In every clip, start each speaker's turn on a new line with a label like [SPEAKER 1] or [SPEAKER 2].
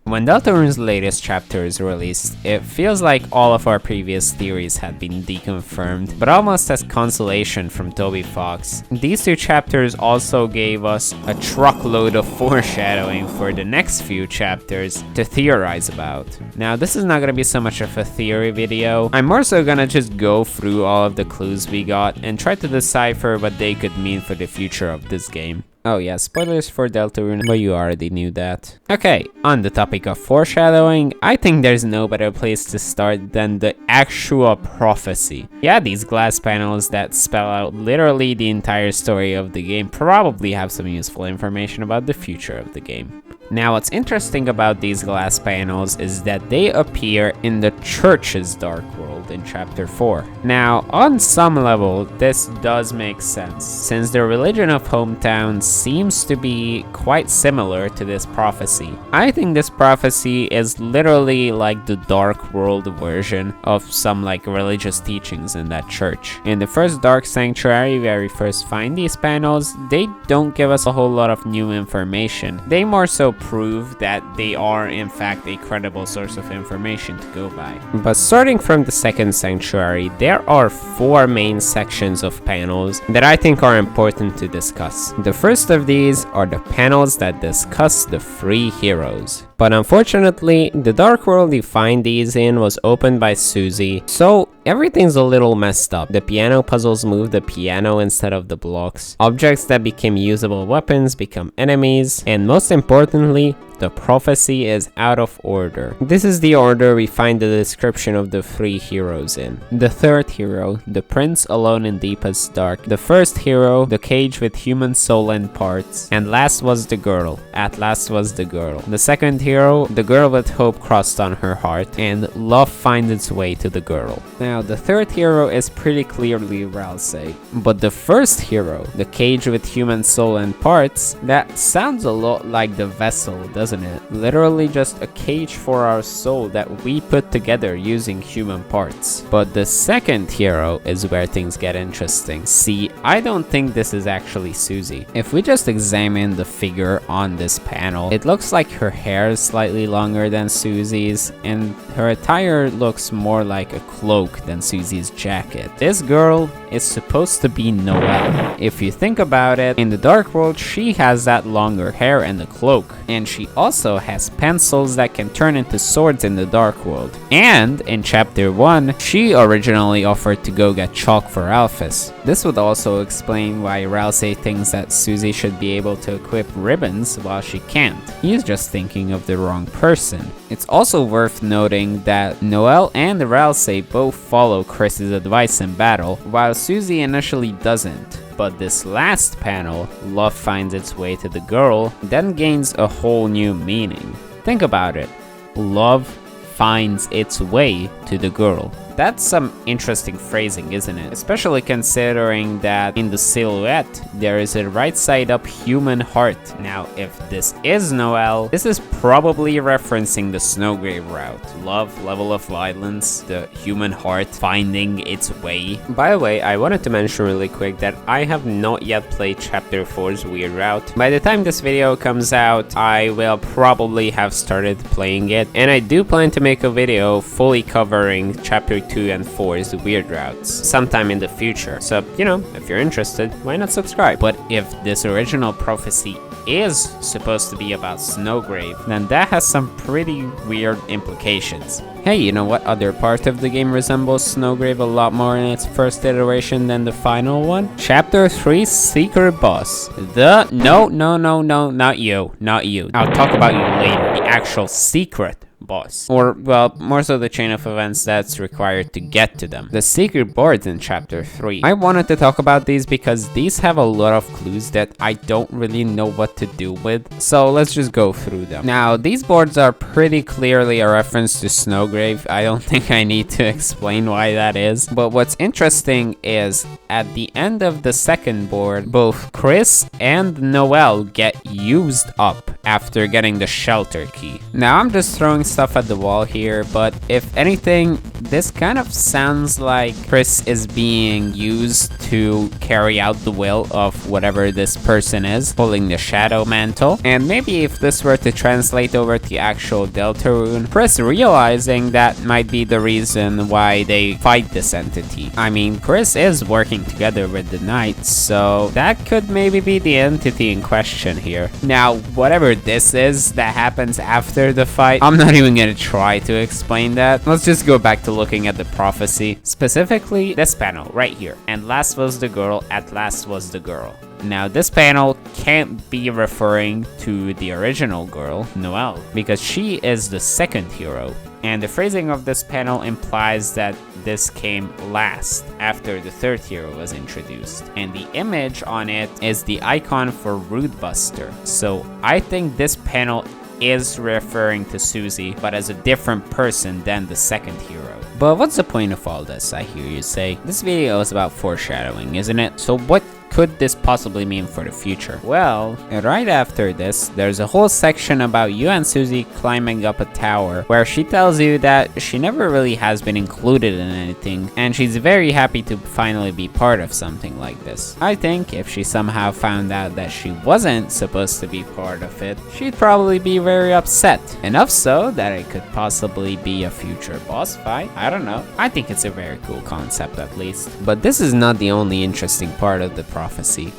[SPEAKER 1] When Deltarune's latest chapter is released, it feels like all of our previous theories had been deconfirmed, but almost as consolation from Toby Fox, these two chapters also gave us a truckload of foreshadowing for the next few chapters to theorize about. Now, this is not gonna be so much of a theory video. I'm more so gonna just go through all of the clues we got and try to decipher what they could mean for the future of this game. Oh yeah, spoilers for Deltarune, but you already knew that. Okay, on the topic of foreshadowing, I think there's no better place to start than the actual prophecy. Yeah, these glass panels that spell out literally the entire story of the game probably have some useful information about the future of the game. Now, what's interesting about these glass panels is that they appear in the church's dark world in chapter 4. Now, on some level, this does make sense, since the religion of hometown seems to be quite similar to this prophecy. I think this prophecy is literally like the dark world version of some like religious teachings in that church. In the first Dark Sanctuary, where we first find these panels, they don't give us a whole lot of new information. They more so prove that they are in fact a credible source of information to go by. But starting from the second sanctuary, there are 4 main sections of panels that I think are important to discuss. The first of these are the panels that discuss the 3 heroes. But unfortunately, the dark world you find these in was opened by Susie, so everything's a little messed up. The piano puzzles move the piano instead of the blocks. Objects that became usable weapons become enemies, and most importantly, the prophecy is out of order. This is the order we find the description of the 3 heroes in. The third hero, the prince alone in deepest dark. The first hero, the cage with human soul and parts. And last was the girl. At last was the girl. The second hero, the girl with hope crossed on her heart. And love finds its way to the girl. Now, the third hero is pretty clearly Ralsei. But the first hero, the cage with human soul and parts, that sounds a lot like the vessel, doesn't it? Literally just a cage for our soul that we put together using human parts. But the second hero is where things get interesting. See, I don't think this is actually Susie. If we just examine the figure on this panel, it looks like her hair is slightly longer than Susie's, and her attire looks more like a cloak than Susie's jacket. This girl is supposed to be Noelle. If you think about it, in the dark world, she has that longer hair and the cloak, and she also has pencils that can turn into swords in the dark world. And in chapter 1, she originally offered to go get chalk for Alphys. This would also explain why Ralsei thinks that Susie should be able to equip ribbons while she can't. He's just thinking of the wrong person. It's also worth noting that Noelle and Ralsei both follow Kris's advice in battle, while Susie initially doesn't. But this last panel, love finds its way to the girl, then gains a whole new meaning. Think about it. Love finds its way to the girl. That's some interesting phrasing, isn't it? Especially considering that in the silhouette, there is a right side up human heart. Now, if this is Noelle, this is probably referencing the Snowgrave route. Love, level of violence, the human heart finding its way. By the way, I wanted to mention really quick that I have not yet played Chapter 4's Weird Route. By the time this video comes out, I will probably have started playing it, and I do plan to make a video fully covering Chapter 2 and 4's Weird Routes sometime in the future. So, you know, if you're interested, why not subscribe? But if this original prophecy is supposed to be about Snowgrave, then that has some pretty weird implications. Hey, you know what other part of the game resembles Snowgrave a lot more in its first iteration than the final one? Chapter 3's secret boss. No, not you. I'll talk about you later. The actual secret boss. Or, well, more so the chain of events that's required to get to them. The secret boards in Chapter 3. I wanted to talk about these because these have a lot of clues that I don't really know what to do with, so let's just go through them. Now, these boards are pretty clearly a reference to Snowgrave. I don't think I need to explain why that is, but what's interesting is at the end of the second board, both Kris and Noelle get used up after getting the shelter key. Now I'm just throwing stuff at the wall here, but if anything, this kind of sounds like Kris is being used to carry out the will of whatever this person is, holding the shadow mantle. And maybe if this were to translate over to actual Deltarune, Kris realizing that might be the reason why they fight this entity. I mean, Kris is working together with the knight, so that could maybe be the entity in question here. Now, whatever this is that happens after the fight, I'm not even gonna try to explain that. Let's just go back to looking at the prophecy, specifically this panel right here. And last was the girl, at last was the girl. Now this panel can't be referring to the original girl, Noelle, because she is the second hero. And the phrasing of this panel implies that this came last, after the third hero was introduced. And the image on it is the icon for Root Buster. So I think this panel is referring to Susie, but as a different person than the second hero. But what's the point of all this, I hear you say? This video is about foreshadowing, isn't it? So what could this possibly mean for the future? Well, right after this, there's a whole section about you and Susie climbing up a tower where she tells you that she never really has been included in anything, and she's very happy to finally be part of something like this. I think if she somehow found out that she wasn't supposed to be part of it, she'd probably be very upset. Enough so that it could possibly be a future boss fight. I don't know. I think it's a very cool concept at least. But this is not the only interesting part of the prophecy.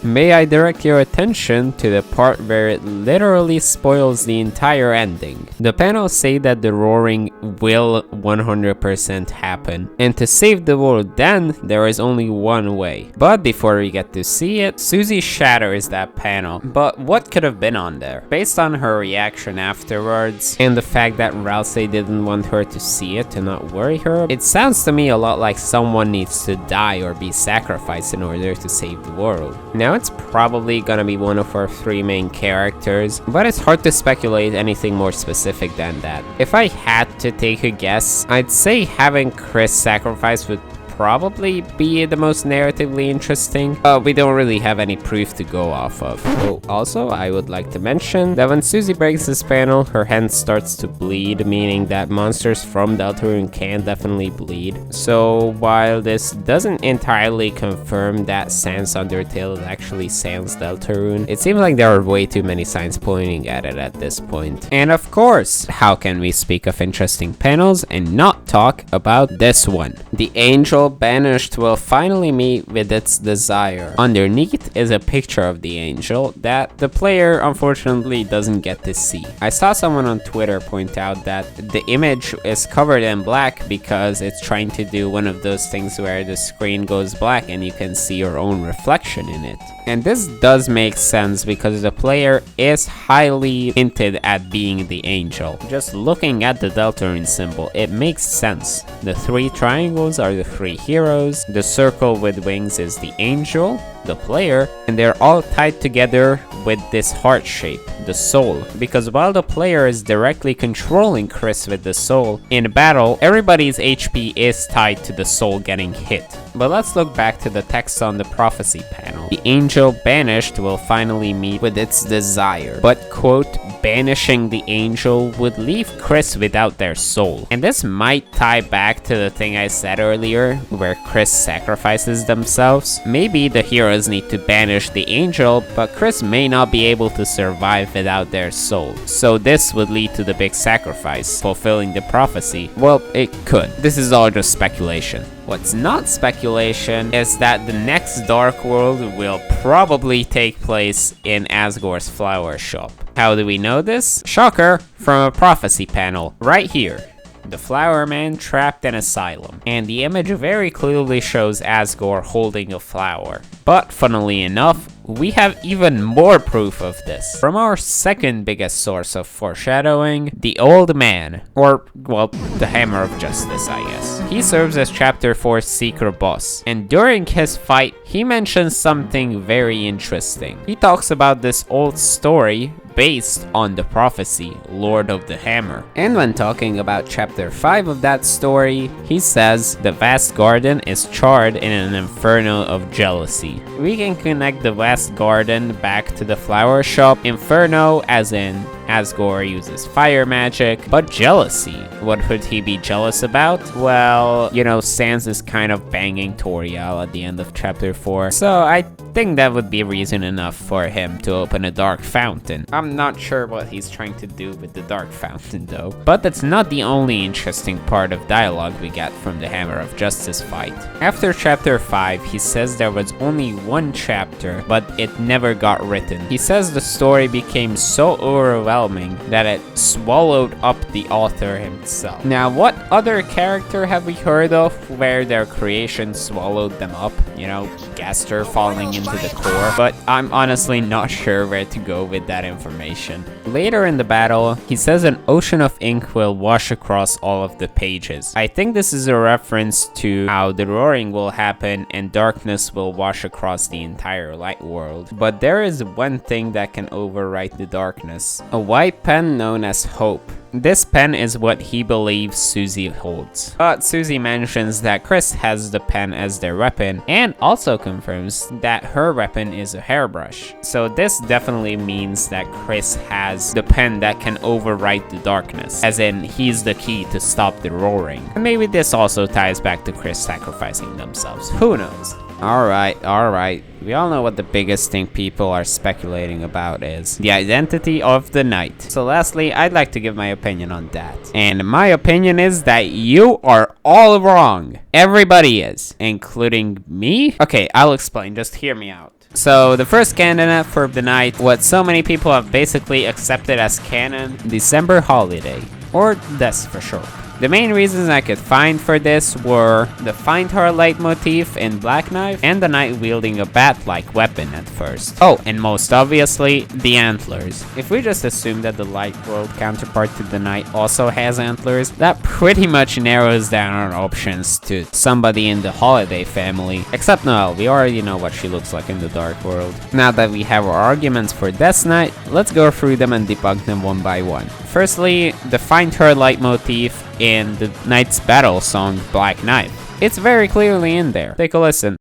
[SPEAKER 1] May I direct your attention to the part where it literally spoils the entire ending. The panels say that the roaring will 100% happen, and to save the world then, there is only one way. But before we get to see it, Susie shatters that panel. But what could have been on there? Based on her reaction afterwards, and the fact that Ralsei didn't want her to see it to not worry her, it sounds to me a lot like someone needs to die or be sacrificed in order to save the world. Now it's probably gonna be one of our three main characters, but it's hard to speculate anything more specific than that. If I had to take a guess, I'd say having Kris sacrifice would probably be the most narratively interesting. We don't really have any proof to go off of. Oh, also, I would like to mention that when Susie breaks this panel, her hand starts to bleed, meaning that monsters from Deltarune can definitely bleed. So while this doesn't entirely confirm that Sans Undertale is actually Sans Deltarune, it seems like there are way too many signs pointing at it at this point. And of course, how can we speak of interesting panels and not talk about this one? The angel banished will finally meet with its desire. Underneath is a picture of the angel that the player unfortunately doesn't get to see. I saw someone on Twitter point out that the image is covered in black because it's trying to do one of those things where the screen goes black and you can see your own reflection in it. And this does make sense because the player is highly hinted at being the angel. Just looking at the Deltarune symbol, it makes sense. The three triangles are the three heroes, the circle with wings is the angel, the player, and they're all tied together with this heart shape, the soul. Because while the player is directly controlling Kris with the soul, in battle, everybody's HP is tied to the soul getting hit. But let's look back to the text on the prophecy panel. The angel banished will finally meet with its desire. But, quote, banishing the angel would leave Kris without their soul. And this might tie back to the thing I said earlier, where Kris sacrifices themselves. Maybe the heroes need to banish the angel, but Kris may not be able to survive without their soul. So this would lead to the big sacrifice, fulfilling the prophecy. Well, it could. This is all just speculation. What's not speculation is that the next Dark World will probably take place in Asgore's flower shop. How do we know this? Shocker, from a prophecy panel, right here. The flower man trapped in asylum, and the image very clearly shows Asgore holding a flower. But funnily enough, we have even more proof of this from our second biggest source of foreshadowing, the Old Man, or, well, the Hammer of Justice, I guess. He serves as Chapter 4's secret boss, and during his fight, he mentions something very interesting. He talks about this old story based on the prophecy, Lord of the Hammer. And when talking about Chapter 5 of that story, he says the vast garden is charred in an inferno of jealousy. We can connect the vast garden back to the flower shop, inferno as in Asgore uses fire magic, but jealousy. What would he be jealous about? Well, you know, Sans is kind of banging Toriel at the end of chapter 4, so I think that would be reason enough for him to open a dark fountain. I'm not sure what he's trying to do with the dark fountain though. But that's not the only interesting part of dialogue we get from the Hammer of Justice fight. After chapter 5, he says there was only one chapter, but it never got written. He says the story became so overwhelming that it swallowed up the author himself. Now, what other character have we heard of where their creation swallowed them up? You know, Gaster falling into the core, but I'm honestly not sure where to go with that information. Later in the battle, he says an ocean of ink will wash across all of the pages. I think this is a reference to how the roaring will happen and darkness will wash across the entire light world. But there is one thing that can overwrite the darkness: a white pen known as Hope. This pen is what he believes Susie holds. But Susie mentions that Kris has the pen as their weapon and also confirms that her weapon is a hairbrush. So this definitely means that Kris has the pen that can overwrite the darkness, as in he's the key to stop the roaring. And maybe this also ties back to Kris sacrificing themselves. Who knows? Alright. We all know what the biggest thing people are speculating about is the identity of the knight. So lastly, I'd like to give my opinion on that. And my opinion is that you are all wrong. Everybody is, including me. Okay, I'll explain. Just hear me out. So the first candidate for the night, what so many people have basically accepted as canon, December holiday, or Des for short. The main reasons I could find for this were the Find Her leitmotif in Black Knife and the knight wielding a bat-like weapon at first. Oh, and most obviously, the antlers. If we just assume that the light world counterpart to the knight also has antlers, that pretty much narrows down our options to somebody in the holiday family. Except Noelle, we already know what she looks like in the dark world. Now that we have our arguments for Death Knight, let's go through them and debunk them one by one. Firstly, the Find Her leitmotif in the knight's battle song Black Knife. It's very clearly in there. Take a listen.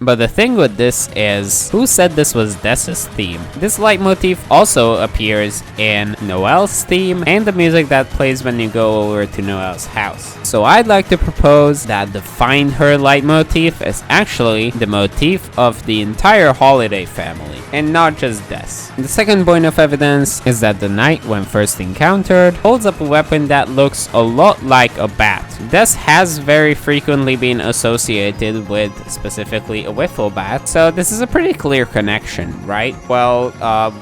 [SPEAKER 1] But the thing with this is, who said this was Des's theme? This leitmotif also appears in Noelle's theme and the music that plays when you go over to Noelle's house. So I'd like to propose that the Find Her leitmotif is actually the motif of the entire holiday family, and not just Des. The second point of evidence is that the knight, when first encountered, holds up a weapon that looks a lot like a bat. Des has very frequently been associated with specifically a wiffle bat, so this is a pretty clear connection, right? Well,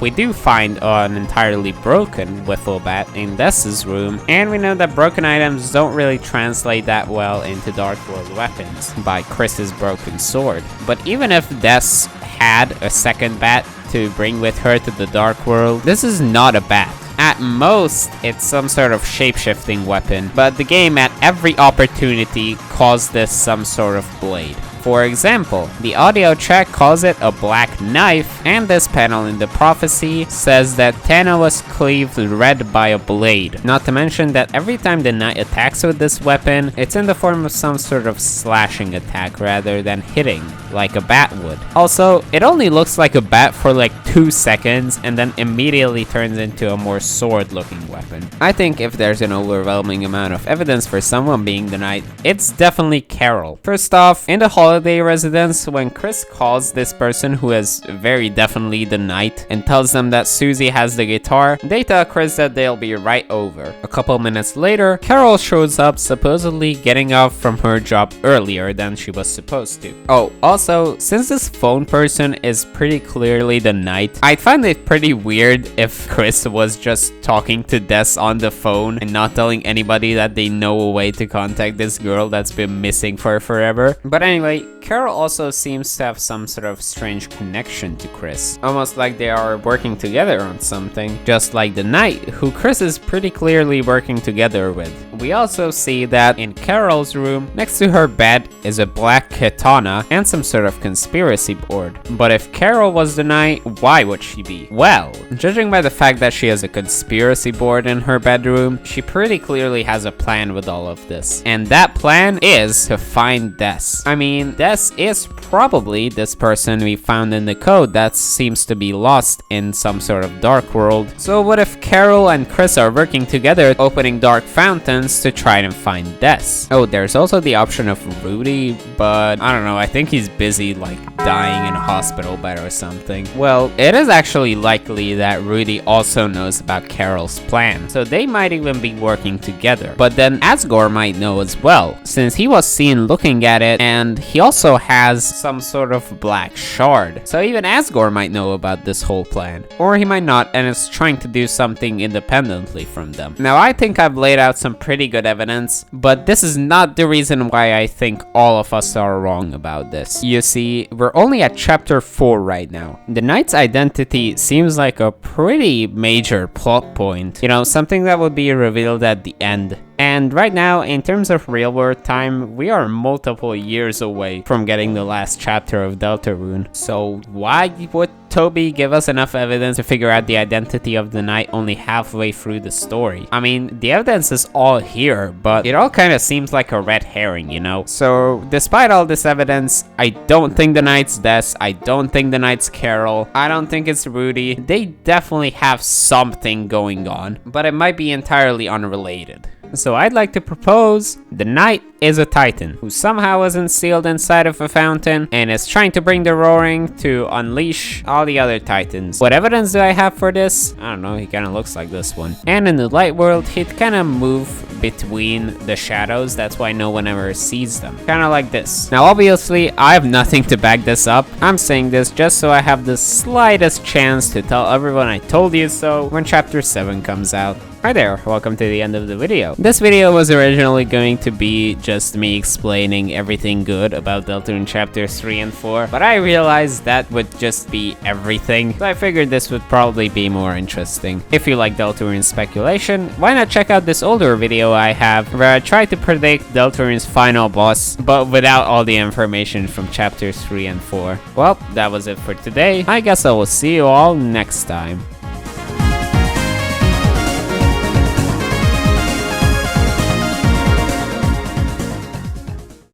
[SPEAKER 1] we do find an entirely broken wiffle bat in Des's room, and we know that broken items don't really translate that well into Dark World weapons by Kris's broken sword. But even if Des had a second bat to bring with her to the Dark World, this is not a bat. At most, it's some sort of shape-shifting weapon, but the game at every opportunity calls this some sort of blade. For example, the audio track calls it a black knife, and this panel in the prophecy says that Tana was cleaved red by a blade. Not to mention that every time the knight attacks with this weapon, it's in the form of some sort of slashing attack rather than hitting, like a bat would. Also, it only looks like a bat for like 2 seconds and then immediately turns into a more sword-looking weapon. I think if there's an overwhelming amount of evidence for someone being the knight, it's definitely Carol. First off, in the holiday residence, when Kris calls this person who is very definitely the knight and tells them that Susie has the guitar, they tell Kris that they'll be right over. A couple minutes later, Carol shows up, supposedly getting off from her job earlier than she was supposed to. Oh, also, since this phone person is pretty clearly the knight, I'd find it pretty weird if Kris was just talking to Des on the phone and not telling anybody that they know a way to contact this girl that's been missing for forever. But anyway, Additionally, Carol also seems to have some sort of strange connection to Kris, almost like they are working together on something, just like the knight, who Kris is pretty clearly working together with. We also see that in Carol's room, next to her bed is a black katana and some sort of conspiracy board. But if Carol was the knight, why would she be? Well, judging by the fact that she has a conspiracy board in her bedroom, she pretty clearly has a plan with all of this. And that plan is to find Des. I mean, Des is probably this person we found in the code that seems to be lost in some sort of dark world. So what if Carol and Kris are working together, opening dark fountains to try and find Des? Oh, there's also the option of Rudy, but I don't know, I think he's busy like dying in a hospital bed or something. Well, it is actually likely that Rudy also knows about Carol's plan, so they might even be working together. But then Asgore might know as well, since he was seen looking at it, and he also has some sort of black shard. So even Asgore might know about this whole plan. Or he might not, and is trying to do something independently from them. Now, I think I've laid out some pretty good evidence, but this is not the reason why I think all of us are wrong about this. You see, we're only at chapter 4 right now. The knight's identity seems like a pretty major plot point. You know, something that would be revealed at the end. And right now, in terms of real-world time, we are multiple years away from getting the last chapter of Deltarune. So why would Toby give us enough evidence to figure out the identity of the knight only halfway through the story? I mean, the evidence is all here, but it all kind of seems like a red herring, you know? So despite all this evidence, I don't think the knight's Des, I don't think the knight's Carol, I don't think it's Rudy. They definitely have something going on, but it might be entirely unrelated. So I'd like to propose the knight is a titan who somehow wasn't sealed inside of a fountain and is trying to bring the roaring to unleash all the other titans. What evidence do I have for this? I don't know, he kind of looks like this one. And in the light world, he'd kind of move between the shadows, that's why no one ever sees them. Kind of like this. Now obviously, I have nothing to back this up. I'm saying this just so I have the slightest chance to tell everyone I told you so when chapter 7 comes out. Hi there, welcome to the end of the video. This video was originally going to be just me explaining everything good about Deltarune chapters 3 and 4, but I realized that would just be everything, so I figured this would probably be more interesting. If you like Deltarune speculation, why not check out this older video I have where I try to predict Deltarune's final boss, but without all the information from chapters 3 and 4. Well, that was it for today. I guess I will see you all next time.